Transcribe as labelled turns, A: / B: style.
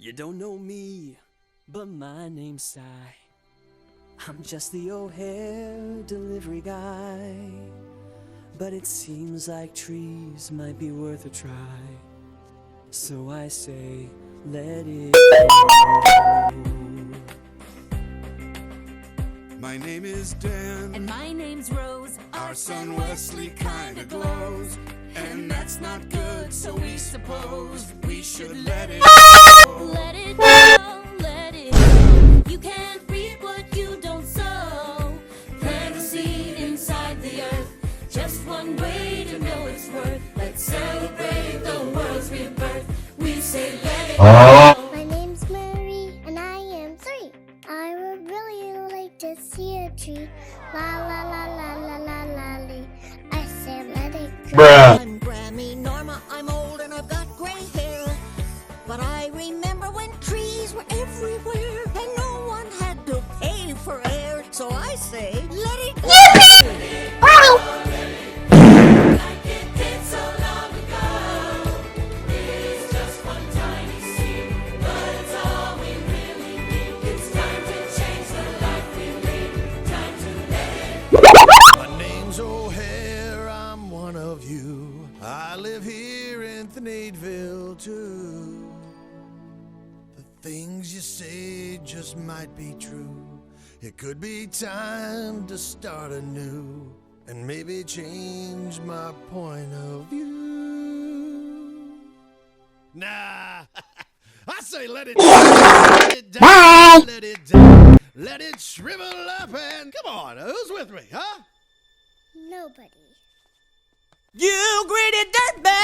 A: You don't know me, but my name's Si. I'm just the O'Hare delivery guy. But it seems like trees might be worth a try. So I say, let it go.
B: My name is Dan,
C: and my name's Rose.
B: Our son Wesley kinda glows, and that's not good, so we suppose we should let it go.
C: Let it go, let it go. You can't reap what you don't sow. Plant a seed inside the earth, just one way to know its worth. Let's celebrate the world's rebirth. We say let it go.
D: My name's Mary, and I am 3. I would really like to see a tree. La la la la la la la lee. I say let it go.
E: I'm Grammy Norma, I'm old and I've got gray hair. But I remember when trees were everywhere and no one had to pay for air. So I say, let it go.
C: Like it did so long ago. It's just one tiny seed, but it's all we really need. It's time to change the life we lead. Time to let it
F: My name's O'Hare, I'm one of you. I live here in Thneedville too. The things you say just might be true. It could be time to start anew and maybe change my point of view. Nah, I say let it down, let it down, let it shrivel up and come on, who's with me, huh?
D: Nobody.
A: You greedy dirtbag!